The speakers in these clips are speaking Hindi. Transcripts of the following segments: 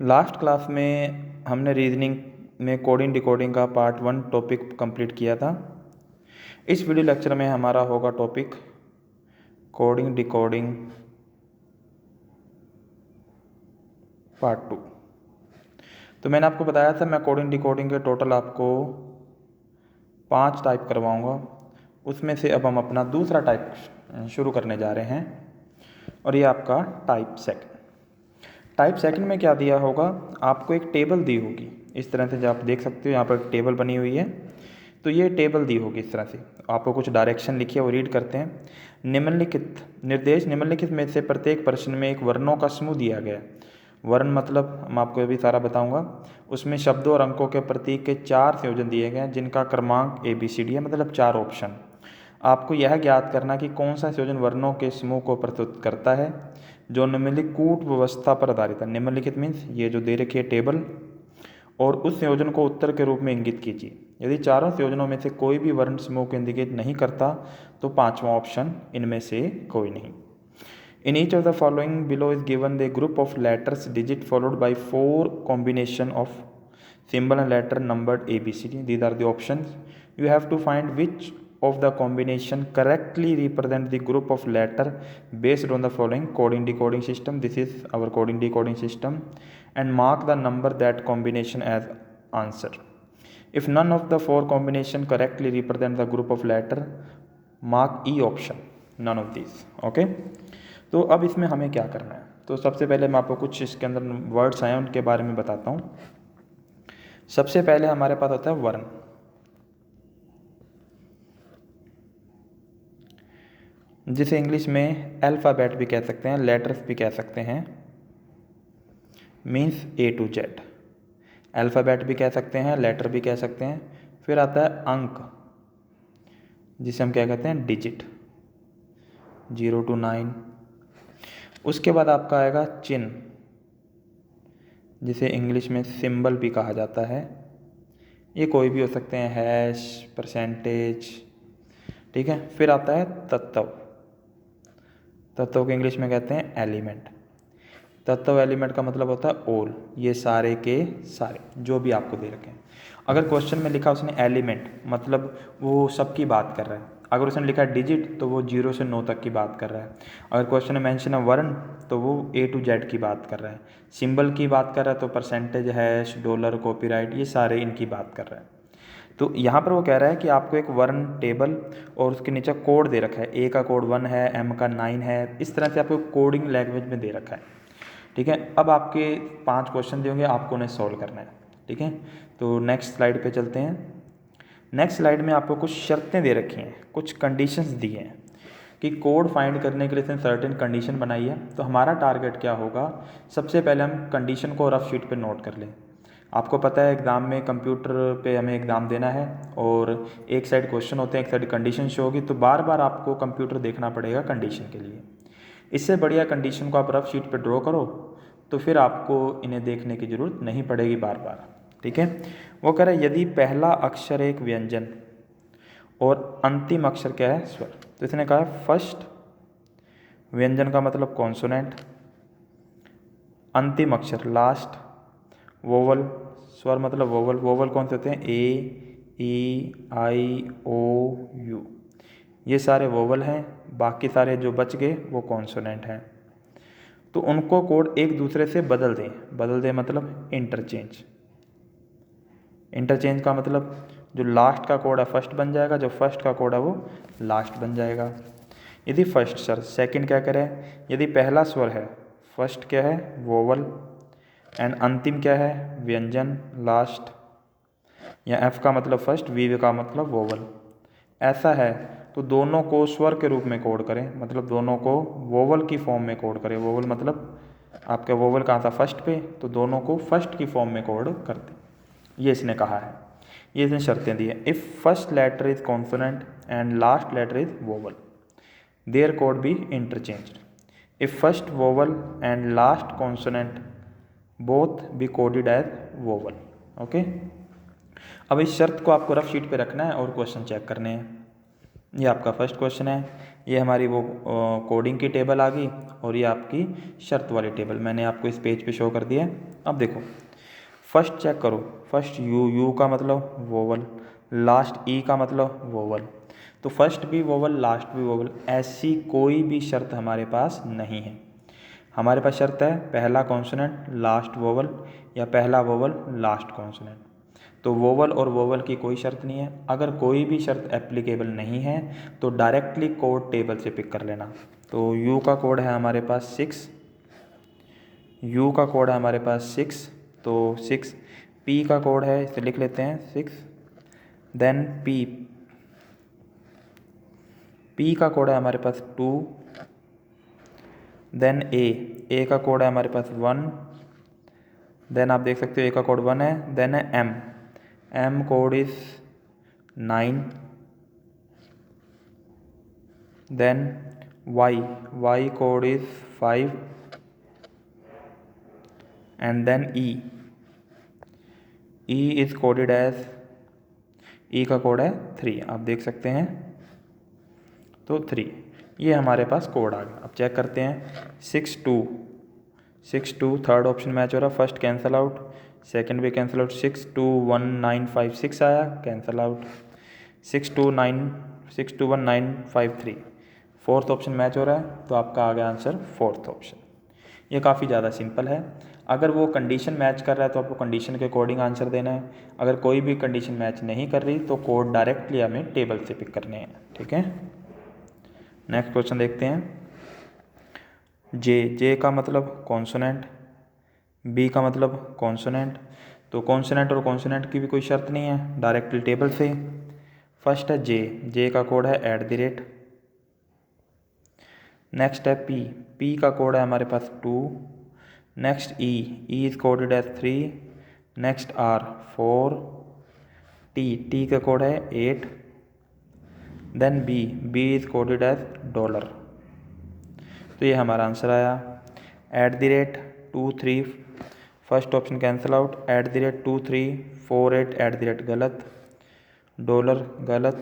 लास्ट क्लास में हमने रीजनिंग में कोडिंग डिकोडिंग का पार्ट 1 टॉपिक कंप्लीट किया था। इस वीडियो लेक्चर में हमारा होगा टॉपिक कोडिंग डिकोडिंग पार्ट 2। तो मैंने आपको बताया था मैं कोडिंग डिकोडिंग के टोटल आपको 5 टाइप करवाऊंगा। उसमें से अब हम अपना दूसरा टाइप शुरू करने जा रहे हैं और ये आपका टाइप सेकंड। टाइप सेकंड में क्या दिया होगा, आपको एक टेबल दी होगी इस तरह से, जो आप देख सकते हो यहाँ पर एक टेबल बनी हुई है। तो ये टेबल दी होगी इस तरह से, आपको कुछ डायरेक्शन लिखी है वो रीड करते हैं। निम्नलिखित निर्देश, निम्नलिखित में से प्रत्येक प्रश्न में एक वर्णों का समूह दिया गया। वर्ण मतलब मैं आपको अभी सारा बताऊंगा। उसमें शब्दों और अंकों के प्रतीक के 4 संयोजन दिए गए हैं जिनका क्रमांक ABCD है, मतलब 4 ऑप्शन। आपको यह ज्ञात करना कि कौन सा संयोजन वर्णों के समूह को प्रस्तुत करता है जो निम्नलिखित कूट व्यवस्था पर आधारित है। निम्नलिखित मीन्स ये जो दे रखी है टेबल, और उस संयोजन को उत्तर के रूप में इंगित कीजिए। यदि चारों संयोजनों में से कोई भी वर्ण समूह को इंडिकेट नहीं करता तो 5वां ऑप्शन इनमें से कोई नहीं। In each of the following below is given the group of letters digit followed by 4 combination of symbol and letter numbered ABCD. These are the options. You have to find which of the combination correctly represent the group of letter based on the following coding decoding system. This is our coding decoding system, and mark the number that combination as answer. If none of the 4 combination correctly represent the group of letter, mark E option, none of these. Okay. तो अब इसमें हमें क्या करना है, तो सबसे पहले मैं आपको कुछ इसके अंदर वर्ड्स आए उनके बारे में बताता हूँ। सबसे पहले हमारे पास होता है वर्ण, जिसे इंग्लिश में अल्फ़ाबेट भी कह सकते हैं, लेटर्स भी कह सकते हैं, means A to Z। Alphabet भी कह सकते हैं, लेटर भी कह सकते हैं। फिर आता है अंक, जिसे हम क्या कहते हैं, डिजिट, 0 to 9। उसके बाद आपका आएगा चिन्ह, जिसे इंग्लिश में सिंबल भी कहा जाता है। ये कोई भी हो सकते हैं, हैश, परसेंटेज, ठीक है। फिर आता है तत्व, तत्व को इंग्लिश में कहते हैं एलिमेंट। तत्व एलिमेंट का मतलब होता है ऑल, ये सारे के सारे जो भी आपको दे रखे हैं। अगर क्वेश्चन में लिखा उसने एलिमेंट, मतलब वो सबकी बात कर रहा है। अगर उसने लिखा है डिजिट तो वो 0 से 9 तक की बात कर रहा है। अगर क्वेश्चन में मेंशन है वर्ण तो वो A to Z की बात कर रहा है। सिंबल की बात कर रहा है तो परसेंटेज, हैश, डॉलर, कॉपीराइट, ये सारे इनकी बात कर रहा है। तो यहाँ पर वो कह रहा है कि आपको एक वर्ण टेबल और उसके नीचे कोड दे रखा है। A का कोड 1 है, M का 9 है, इस तरह से आपको कोडिंग लैंग्वेज में दे रखा है, ठीक है। अब आपके 5 क्वेश्चन देंगे, आपको उन्हें सॉल्व करना है, ठीक है। तो नेक्स्ट स्लाइड पे चलते हैं। नेक्स्ट स्लाइड में आपको कुछ शर्तें दे रखी हैं, कुछ कंडीशंस दी हैं कि कोड फाइंड करने के लिए इसने सर्टेन कंडीशन बनाई है। तो हमारा टारगेट क्या होगा, सबसे पहले हम कंडीशन को रफ शीट पे नोट कर लें। आपको पता है एग्ज़ाम में कंप्यूटर पे हमें एग्ज़ाम देना है और एक साइड क्वेश्चन होते हैं, एक साइड कंडीशन शो होगी, तो बार बार आपको कंप्यूटर देखना पड़ेगा कंडीशन के लिए। इससे बढ़िया कंडीशन को आप रफ शीट पे ड्रॉ करो तो फिर आपको इन्हें देखने की ज़रूरत नहीं पड़ेगी बार बार, ठीक है। वो कह रहा है यदि पहला अक्षर एक व्यंजन और अंतिम अक्षर क्या है, स्वर। तो इसने कहा है फर्स्ट, व्यंजन का मतलब कॉन्सोनेंट, अंतिम अक्षर लास्ट, वोवल, स्वर मतलब वोवल। वोवल कौन से होते हैं, A, E, I, O, U, ये सारे वोवल हैं। बाकी सारे जो बच गए वो कॉन्सोनेंट हैं। तो उनको कोड एक दूसरे से बदल दें। बदल दें मतलब इंटरचेंज। इंटरचेंज का मतलब जो लास्ट का कोड है फर्स्ट बन जाएगा, जो फर्स्ट का कोड है वो लास्ट बन जाएगा। यदि फर्स्ट सर सेकंड क्या करें, यदि पहला स्वर है, फर्स्ट क्या है, वोवल, एंड अंतिम क्या है, व्यंजन, लास्ट, या F का मतलब फर्स्ट, V का मतलब वोवल, ऐसा है तो दोनों को स्वर के रूप में कोड करें, मतलब दोनों को वोवल की फॉर्म में कोड करें। वोवल मतलब आपका वोवल कहाँ था, फर्स्ट पे, तो दोनों को फर्स्ट की फॉर्म में कोड कर दें। ये इसने कहा है, ये इसने शर्तें दी है। If first letter is consonant and last letter is vowel, their code be interchanged. If first vowel and last consonant both be coded as vowel, okay. अब इस शर्त को आपको रफ शीट पे रखना है और क्वेश्चन चेक करने हैं। ये आपका फर्स्ट क्वेश्चन है, ये हमारी वो कोडिंग की टेबल आ गई और ये आपकी शर्त वाली टेबल मैंने आपको इस पेज पे शो कर दिया है। अब देखो फर्स्ट चेक करो, फर्स्ट यू का मतलब वोवल, लास्ट ई का मतलब वोवल। तो फर्स्ट भी वोवल लास्ट भी वोवल, ऐसी कोई भी शर्त हमारे पास नहीं है। हमारे पास शर्त है पहला कॉन्सोनेंट लास्ट वोवल या पहला वोवल लास्ट कॉन्सोनेंट। तो वोवल और वोवल की कोई शर्त नहीं है। अगर कोई भी शर्त एप्लीकेबल नहीं है तो डायरेक्टली कोड टेबल से पिक कर लेना। तो यू का कोड है हमारे पास 6, यू का कोड है हमारे पास 6, तो 6। पी का कोड है, इसे लिख लेते हैं 6। देन पी का कोड है हमारे पास 2। देन ए का कोड है हमारे पास 1। देन आप देख सकते हो ए का कोड 1 है। देन है M code is 9। Then Y code is 5 and then E is coded as, E का कोड है 3, आप देख सकते हैं। तो 3 ये हमारे पास कोड आ गया। अब चेक करते हैं 6 2 थर्ड ऑप्शन मैच हो रहा, फर्स्ट कैंसिल आउट, सेकंड भी कैंसिल आउट, 6 2 1 9 5 6 आया cancel out, 6 2 1 9 5 3 fourth option match हो रहा है, तो आपका आ गया आंसर फोर्थ ऑप्शन। ये काफ़ी ज़्यादा सिंपल है। अगर वो कंडीशन मैच कर रहा है तो आपको कंडीशन के अकॉर्डिंग आंसर देना है। अगर कोई भी कंडीशन मैच नहीं कर रही तो कोड डायरेक्टली हमें टेबल से पिक करने हैं, ठीक है। नेक्स्ट क्वेश्चन देखते हैं। जे का मतलब कॉन्सोनेंट, बी का मतलब कॉन्सोनेंट। तो कॉन्सोनेंट और कॉन्सोनेंट की भी कोई शर्त नहीं है, डायरेक्टली टेबल से। फर्स्ट है जे का कोड है @। नेक्स्ट है पी का कोड है हमारे पास 2। Next E is coded as 3। Next R 4। T का कोड है 8। Then B is coded as $। तो ये हमारा आंसर आया। @2 3 फर्स्ट ऑप्शन कैंसिल आउट, @2 3 4 8 गलत, $, गलत,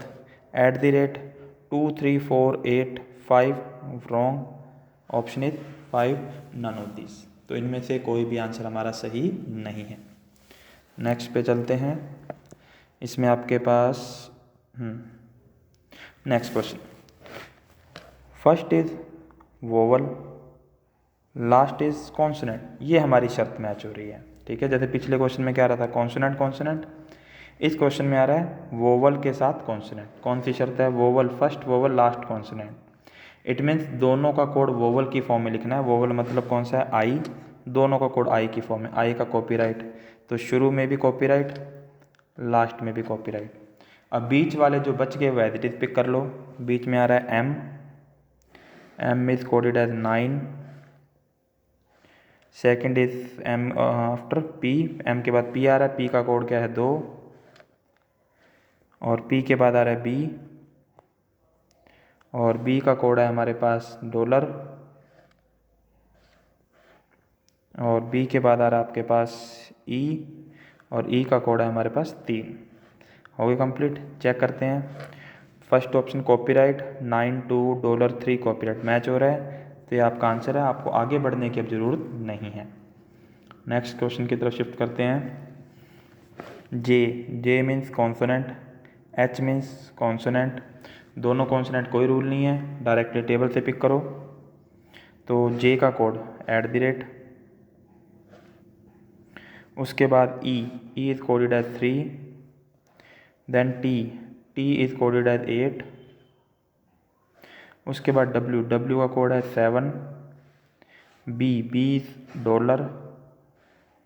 @2 3 4 8 5 wrong, option is 5 none of this. तो इनमें से कोई भी आंसर हमारा सही नहीं है। नेक्स्ट पे चलते हैं। इसमें आपके पास next question, first is vowel, last is consonant. ये हमारी शर्त मैच हो रही है, ठीक है। जैसे पिछले क्वेश्चन में क्या रहा था, कॉन्सोनेंट, इस क्वेश्चन में आ रहा है वोवल के साथ कॉन्सोनेंट। कौन सी शर्त है, vowel first, vowel last consonant. It means दोनों का कोड वोवल की फॉर्म में लिखना है। वोवल मतलब कौन सा है, आई, दोनों का कोड आई की फॉर्म में, आई का कॉपीराइट। तो शुरू में भी कॉपीराइट, लास्ट में भी कॉपीराइट। अब बीच वाले जो बच गए वो एज इट इज पिक कर लो। बीच में आ रहा है M is coded as 9। Second is M after P, M के बाद पी आ रहा है, पी का कोड क्या है 2। और पी के बाद आ रहा है बी, और बी का कोड है हमारे पास $। और बी के बाद आ रहा है आपके पास ई, और ई का कोड है हमारे पास 3। हो गई कंप्लीट। चेक करते हैं। First option copyright, 9 2 $3 copyright match हो रहा है, तो ये आपका आंसर है। आपको आगे बढ़ने की अब ज़रूरत नहीं है। नेक्स्ट क्वेश्चन की तरफ शिफ्ट करते हैं। J means consonant, H means consonant. दोनों कॉन्सोनेंट कोई रूल नहीं है, डायरेक्टली टेबल से पिक करो। तो जे का कोड @, उसके बाद E is coded as 3। Then T is coded as 8। उसके बाद डब्ल्यू का कोड है 7। B is $।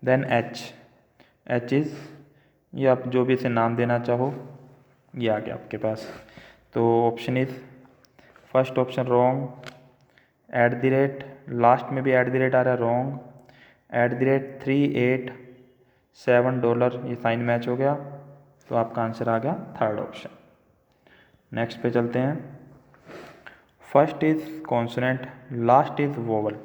Then H is, ये आप जो भी इसे नाम देना चाहो, ये आ गया आपके पास। तो option is first option wrong, @, last में भी @ आ रहा है रॉन्ग, @3 8 7 $, ये साइन मैच हो गया, तो आपका आंसर आ गया थर्ड ऑप्शन। नेक्स्ट पे चलते हैं। First is consonant, last is vowel.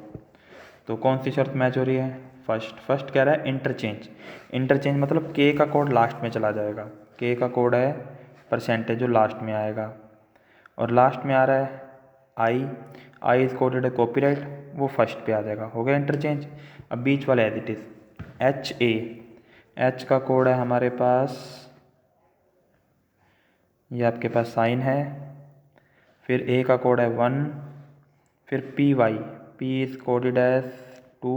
तो कौन सी शर्त मैच हो रही है, फर्स्ट कह रहा है इंटरचेंज मतलब के का कोड लास्ट में चला जाएगा। के का कोड है परसेंटेज जो लास्ट में आएगा, और लास्ट में आ रहा है आई इज कोडेड है कॉपीराइट, वो फर्स्ट पे आ जाएगा, हो गया इंटरचेंज। अब बीच वाला एज इट इज़ एच का कोड है हमारे पास, ये आपके पास साइन है, फिर ए का कोड है 1, फिर P is coded as 2,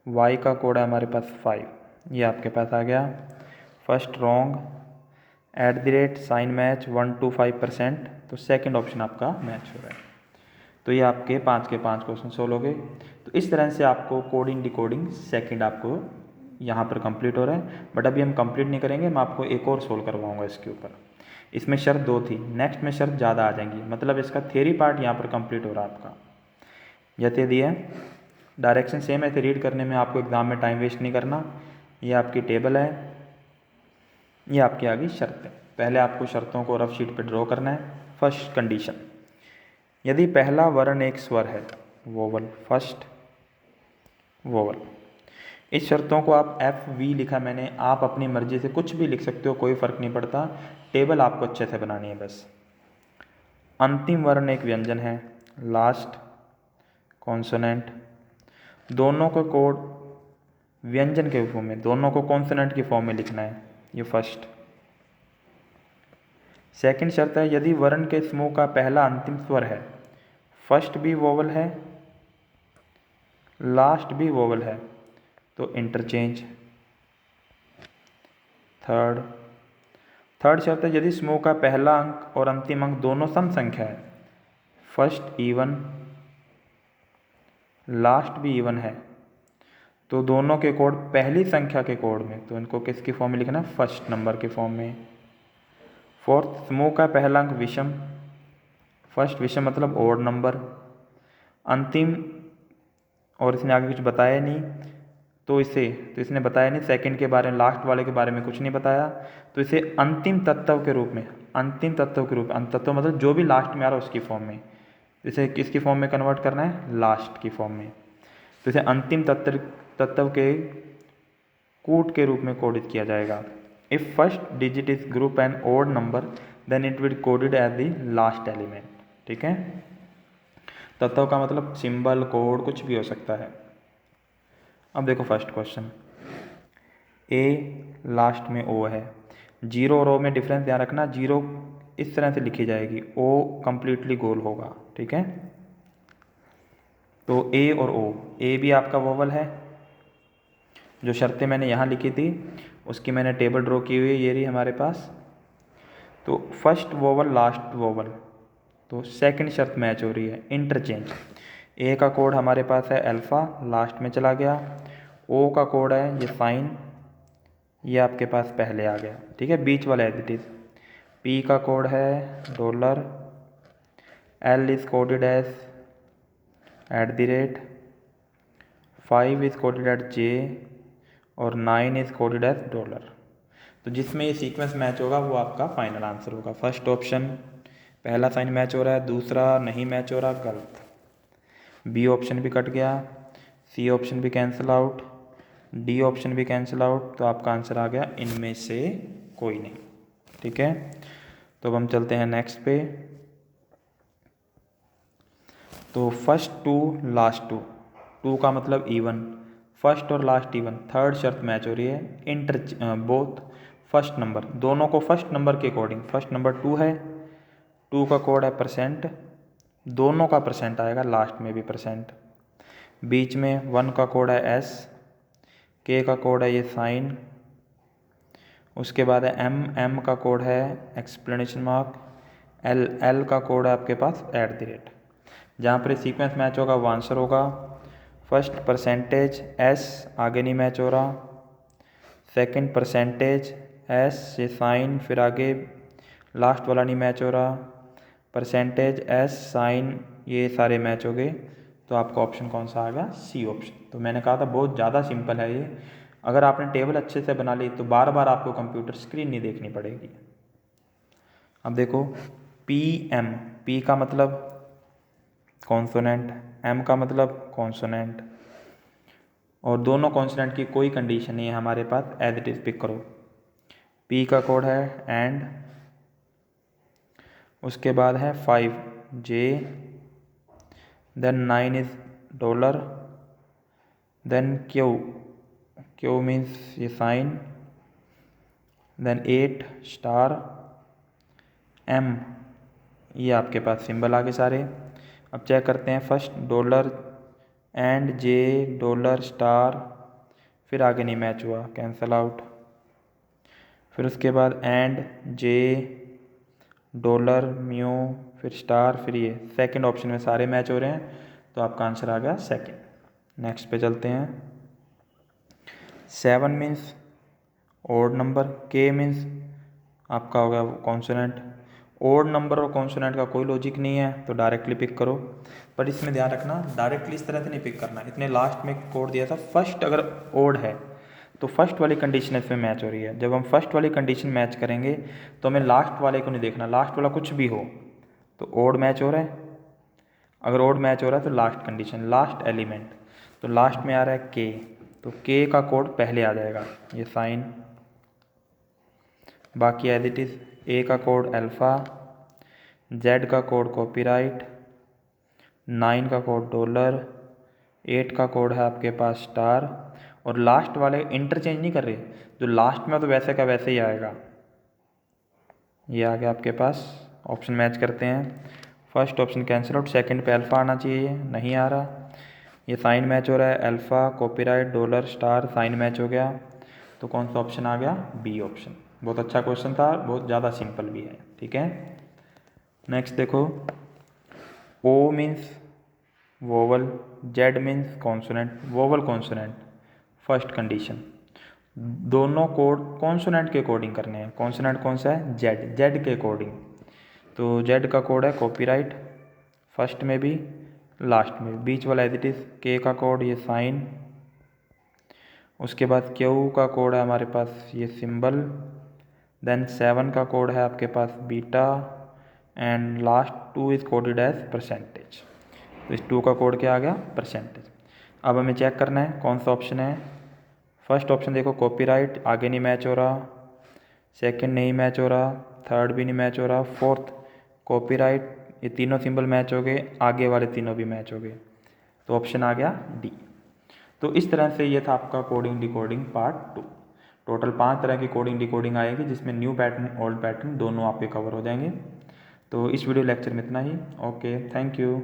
Y का कोड है हमारे पास 5, ये आपके पास आ गया। First wrong, @ sign match 1 to 5%, तो सेकंड ऑप्शन आपका मैच हो रहा है। तो ये आपके 5 के 5 क्वेश्चन सोल्व हो गए। तो इस तरह से आपको कोडिंग डिकोडिंग सेकंड आपको यहाँ पर कंप्लीट हो रहा है, बट अभी हम कंप्लीट नहीं करेंगे, मैं आपको एक और सोल्व करवाऊँगा इसके ऊपर। इसमें शर्त 2 थी, नेक्स्ट में शर्त ज़्यादा आ जाएंगी, मतलब इसका थियरी पार्ट यहाँ पर कंप्लीट हो रहा है आपका। जैसे दिए डायरेक्शन सेम है, रीड करने में आपको एग्ज़ाम में टाइम वेस्ट नहीं करना। ये आपकी टेबल है, ये आपकी आ गई शर्तें। पहले आपको शर्तों को रफ शीट पे ड्रॉ करना है। फर्स्ट कंडीशन, यदि पहला वर्ण एक स्वर है, वोवल, फर्स्ट वोवल। इस शर्तों को आप FV लिखा मैंने, आप अपनी मर्जी से कुछ भी लिख सकते हो, कोई फ़र्क नहीं पड़ता, टेबल आपको अच्छे से बनानी है बस। अंतिम वर्ण एक व्यंजन है, लास्ट कॉन्सोनेंट। दोनों का कोड व्यंजन के फॉर्म में, दोनों को कॉन्सोनेंट की फॉर्म में लिखना है, ये फर्स्ट। सेकंड शर्त है, यदि वर्ण के समूह का पहला अंतिम स्वर है, फर्स्ट भी वोवल है, लास्ट भी वोवल है, तो इंटरचेंज। थर्ड शर्त है, यदि समूह का पहला अंक और अंतिम अंक दोनों सम संख्या है, फर्स्ट इवन, लास्ट भी इवन है, तो दोनों के कोड पहली संख्या के कोड में, तो इनको किसकी फॉर्म में लिखना है, फर्स्ट नंबर के फॉर्म में। फोर्थ, समूह का पहला अंक विषम, फर्स्ट विषम मतलब ओड नंबर, अंतिम, और इसने आगे कुछ बताया नहीं, तो इसने बताया नहीं सेकंड के बारे में, लास्ट वाले के बारे में कुछ नहीं बताया, तो इसे अंतिम तत्व के रूप में, अंत तत्व मतलब जो भी लास्ट में आ रहा है उसकी फॉर्म में, इसे किसकी फॉर्म में कन्वर्ट करना है, लास्ट की फॉर्म में, तो इसे अंतिम तत्व के कूट के रूप में कोडित किया जाएगा। If first digit is group and odd number then it will coded as the last element. ठीक है, तत्व का मतलब सिंबल, कोड कुछ भी हो सकता है। अब देखो फर्स्ट क्वेश्चन, ए लास्ट में ओ है, जीरो और ओ में डिफरेंस ध्यान रखना, जीरो इस तरह से लिखी जाएगी, ओ कंप्लीटली गोल होगा। ठीक है, तो ए और ओ, ए भी आपका वोवल है, जो शर्तें मैंने यहाँ लिखी थी उसकी मैंने टेबल ड्रॉ की हुई है, ये रही हमारे पास। तो फर्स्ट वोवल लास्ट वोवल, तो सेकंड शर्त मैच हो रही है, इंटरचेंज। ए का कोड हमारे पास है अल्फ़ा, लास्ट में चला गया। ओ का कोड है ये साइन, ये आपके पास पहले आ गया। ठीक है, बीच वाला एज इट इज़। पी का कोड है $, L is coded as @ 5 is coded at J, और 9 इज़ कोडेड एज $। तो जिसमें ये सीक्वेंस मैच होगा वो आपका फाइनल आंसर होगा। फर्स्ट ऑप्शन पहला साइन मैच हो रहा है, दूसरा नहीं मैच हो रहा, गलत। बी ऑप्शन भी कट गया, सी ऑप्शन भी कैंसिल आउट, डी ऑप्शन भी कैंसिल आउट, तो आपका आंसर आ गया इनमें से कोई नहीं। ठीक है, तो अब हम चलते हैं नेक्स्ट पे। तो फर्स्ट टू लास्ट टू का मतलब इवन, फर्स्ट और लास्ट इवन। थर्ड शर्त मैच हो रही है, बोथ फर्स्ट नंबर, दोनों को फर्स्ट नंबर के अकॉर्डिंग, फर्स्ट नंबर 2 है, 2 का कोड है %, दोनों का % आएगा, लास्ट में भी %। बीच में 1 का कोड है S, K का कोड है ये साइन, उसके बाद है M का कोड है एक्सप्लेनेशन मार्क, L का कोड है आपके पास @ जहाँ पर सीक्वेंस मैच होगा वो आंसर होगा। फर्स्ट % S आगे नहीं मैच हो रहा, सेकंड % S से साइन, फिर आगे लास्ट वाला नहीं मैच हो रहा, %S साइन, ये सारे मैच हो गए, तो आपका ऑप्शन कौन सा आ गया, सी ऑप्शन। तो मैंने कहा था बहुत ज़्यादा सिंपल है ये, अगर आपने टेबल अच्छे से बना ली तो बार बार आपको कंप्यूटर स्क्रीन नहीं देखनी पड़ेगी। अब देखो PM, P का मतलब कॉन्सोनेंट, M का मतलब कॉन्सोनेंट, और दोनों कॉन्सोनेंट की कोई कंडीशन नहीं है हमारे पास, एज इट इज़ पिक करो। P का कोड है एंड, उसके बाद है 5 J, then 9 is dollar, then Q means ये साइन, देन 8 स्टार, एम ये आपके पास सिंबल आगे सारे। अब चेक करते हैं first dollar and J dollar star, फिर आगे नहीं मैच हुआ, कैंसल आउट। फिर उसके बाद एंड जे डॉलर म्यू, फिर स्टार, फिर ये सेकंड ऑप्शन में सारे मैच हो रहे हैं, तो आपका आंसर आ गया सेकंड। नेक्स्ट पे चलते हैं। 7 मीन्स ओड नंबर, के मीन्स आपका हो गया कॉन्सोनेंट। ओड नंबर और कॉन्सोनेंट का कोई लॉजिक नहीं है तो डायरेक्टली पिक करो, पर इसमें ध्यान रखना डायरेक्टली इस तरह से नहीं पिक करना। इतने लास्ट में कोड दिया था, फर्स्ट अगर ओड है तो फर्स्ट वाली कंडीशन इसमें मैच हो रही है। जब हम फर्स्ट वाली कंडीशन मैच करेंगे तो हमें लास्ट वाले को नहीं देखना, लास्ट वाला कुछ भी हो तो ओड मैच हो रहा है। अगर ओड मैच हो रहा है तो लास्ट कंडीशन, लास्ट एलिमेंट, तो लास्ट में आ रहा है के, तो के का कोड पहले आ जाएगा, ये साइन। बाकी एज इट इज़, ए का कोड अल्फ़ा, जेड का कोड कॉपीराइट, 9 का कोड डॉलर, 8 का कोड है आपके पास स्टार, और लास्ट वाले इंटरचेंज नहीं कर रहे, जो लास्ट में तो वैसे का वैसे ही आएगा। ये आ गया आपके पास, ऑप्शन मैच करते हैं। First option cancel out, second पे अल्फ़ा आना चाहिए, नहीं आ रहा। ये साइन मैच हो रहा है, alpha copyright dollar star, sign match हो गया, तो कौन सा ऑप्शन आ गया, बी ऑप्शन। बहुत अच्छा क्वेश्चन था, बहुत ज़्यादा सिंपल भी है, ठीक है। नेक्स्ट देखो, O means vowel, Z means consonant, vowel consonant, first condition. दोनों कोड कॉन्सोनेंट के अकॉर्डिंग करने हैं। कॉन्सोनेंट कौन सा है, जेड, जेड के अकॉर्डिंग। तो जेड का कोड है कॉपीराइट, फर्स्ट में भी लास्ट में भी, बीच वाला एज इट इज़। के का कोड ये साइन, उसके बाद क्यू का कोड है हमारे पास ये सिंबल, देन 7 का कोड है आपके पास beta, and last 2 is coded as percentage. तो इस 2 का कोड क्या आ गया, परसेंटेज। अब हमें चेक करना है कौन सा ऑप्शन है। फर्स्ट ऑप्शन देखो कॉपीराइट, आगे नहीं मैच हो रहा, सेकंड नहीं मैच हो रहा, थर्ड भी नहीं मैच हो रहा, फोर्थ कॉपीराइट, ये तीनों सिंबल मैच हो गए, आगे वाले तीनों भी मैच हो गए, तो ऑप्शन आ गया डी। तो इस तरह से ये था आपका कोडिंग डिकोडिंग पार्ट 2। टोटल 5 तरह की कोडिंग डिकोडिंग आएगी, जिसमें न्यू पैटर्न ओल्ड पैटर्न दोनों आपके कवर हो जाएंगे। तो इस वीडियो लेक्चर में इतना ही। Okay, thank you.